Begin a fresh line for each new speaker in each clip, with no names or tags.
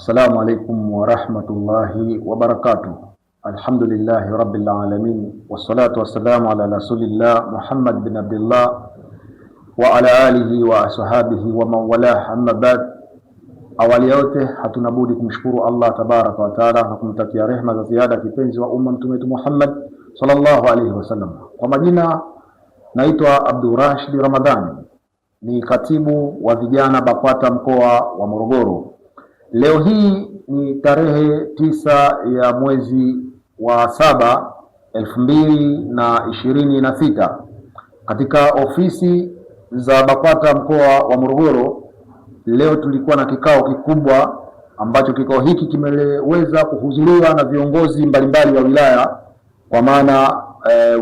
Assalamu alaikum wa rahmatullahi wa barakatuh. Alhamdulillahi rabbil alamin, wassalatu wassalamu ala rasulillah Muhammad bin Abdullah wa ala alihi wa ashabihi wa man walah, amma ba'd. Awali yote hatuna budi kumshukuru Allah tabaraka wa taala na kumtakia rehema za ziada kipenzi wa umma mtume wetu Muhammad sallallahu alaihi wasallam. Kwa majina naitwa Abdul Rashid Ramadhani, ni katibu wa vijana BAKWATA mkoa wa Morogoro. Leo hii ni tarehe 9 ya mwezi wa 7 2026 katika ofisi za BAKWATA mkoa wa Morogoro. Leo tulikuwa na kikao kikubwa ambacho kikao hiki kimeweza kuhudhuriwa na viongozi mbalimbali wa wilaya, kwa maana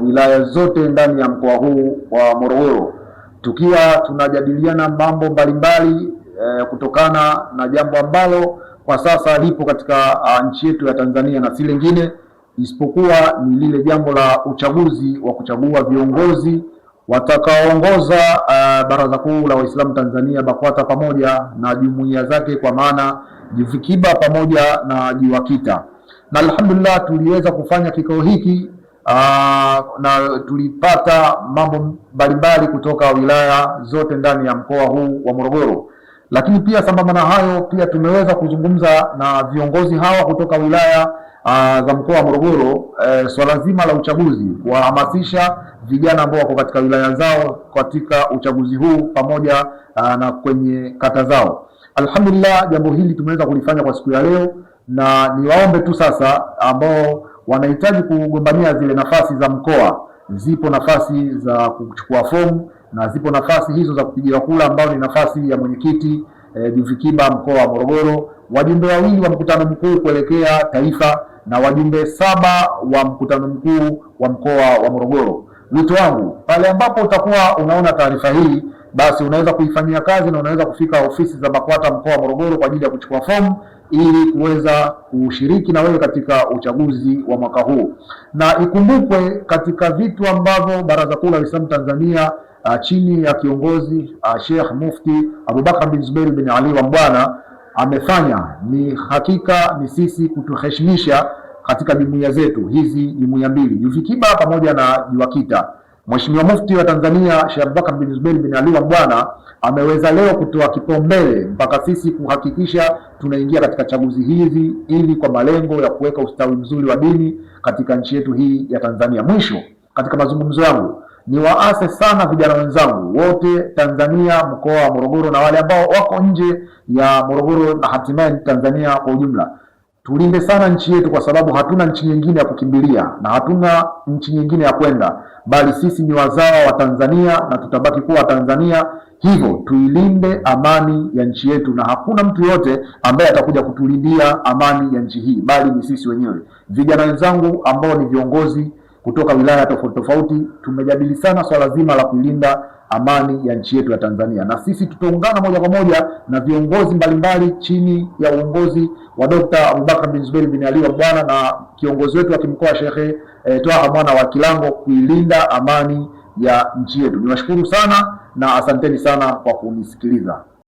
wilaya zote ndani ya mkoa huu wa Morogoro, tukiwa tunajadiliana mambo mbalimbali kutokana na jambo ambalo kwa sasa lipo katika nchi yetu ya Tanzania, na si lingine isipokuwa ni lile jambo la uchaguzi wa kuchagua viongozi watakaoongoza Baraza Kuu la Waislamu Tanzania BAKWATA pamoja na jumuiya zake, kwa maana JIVIKIBA pamoja na JIWAKITA. Na alhamdulillah tuliweza kufanya kikao hiki na tulipata mambo mbalimbali kutoka wilaya zote ndani ya mkoa huu wa Morogoro. Lakini pia sambamba na hayo, pia tumeweza kuzungumza na viongozi hawa kutoka wilaya za mkoa wa Morogoro swala zima la uchaguzi, kuwahamasisha vijana ambao wako katika wilaya zao katika uchaguzi huu pamoja na kwenye kata zao. Alhamdulillah, jambo hili tumeweza kulifanya kwa siku ya leo, na niwaombe tu sasa ambao wanahitaji kugombania zile nafasi za mkoa, zipo nafasi za kuchukua fomu na zipo nafasi hizo za kupigia kura, ambao ni nafasi ya mwenyekiti JIVIKIBA mkoa wa Morogoro, wajumbe 2 wa mkutano mkuu kuelekea taifa na wajumbe 7 wa mkutano mkuu wa mkoa wa Morogoro. Wito wangu, pale ambapo utakuwa unaona taarifa hii, basi unaweza kuifanyia kazi na unaweza kufika ofisi za BAKWATA mkoa wa Morogoro kwa ajili ya kuchukua fomu ili kuweza kushiriki na wewe katika uchaguzi wa mwaka huu. Na ikumbukwe katika vitu ambavyo Baraza Kuu la Waislamu Tanzania chini ya kiongozi Sheikh Mufti Abubakar bin Zubair bin Ali wa Mbwana amefanya, ni hakika ni sisi kutuheshimisha katika jumuiya zetu hizi, jumuiya mbili, JIVIKIBA pamoja na JIWAKITA. Mheshimiwa Mufti wa Tanzania Sheikh Abubakar bin Zubair bin Ali wa Mbwana ameweza leo kutoa kipaumbele mpaka sisi kuhakikisha tunaingia katika chaguzi hizi, ili kwa malengo ya kuweka ustawi mzuri wa dini katika nchi yetu hii ya Tanzania. Mwisho, katika mazungumzo yangu, ni waase sana vijana wenzangu wote Tanzania mkoa wa Morogoro na wale ambao wako nje ya Morogoro na hatimaye Tanzania kwa ujumla, tulinde sana nchi yetu, kwa sababu hatuna nchi nyingine ya kukimbilia na hatuna nchi nyingine ya kwenda, bali sisi ni wazawa wa Tanzania na tutabaki kuwa Tanzania. Hivyo tuilinde amani ya nchi yetu, na hakuna mtu yote ambaye atakuja kutulindia amani ya nchi hii, bali ni sisi wenyewe. Vijana wenzangu ambao ni viongozi kutoka wilaya tofauti tofauti, tumejadili sana swala zima la kuilinda amani ya nchi yetu ya Tanzania, na sisi tutaungana moja kwa moja na viongozi mbalimbali chini ya uongozi wa Dr. Abubakar bin Zubair bin Ali wa Mbwana na kiongozi wetu wa kimkoa Sheikh Twaha mwana wa Kilango, kuilinda amani ya nchi yetu. Niwashukuru sana na asanteni sana kwa kunisikiliza.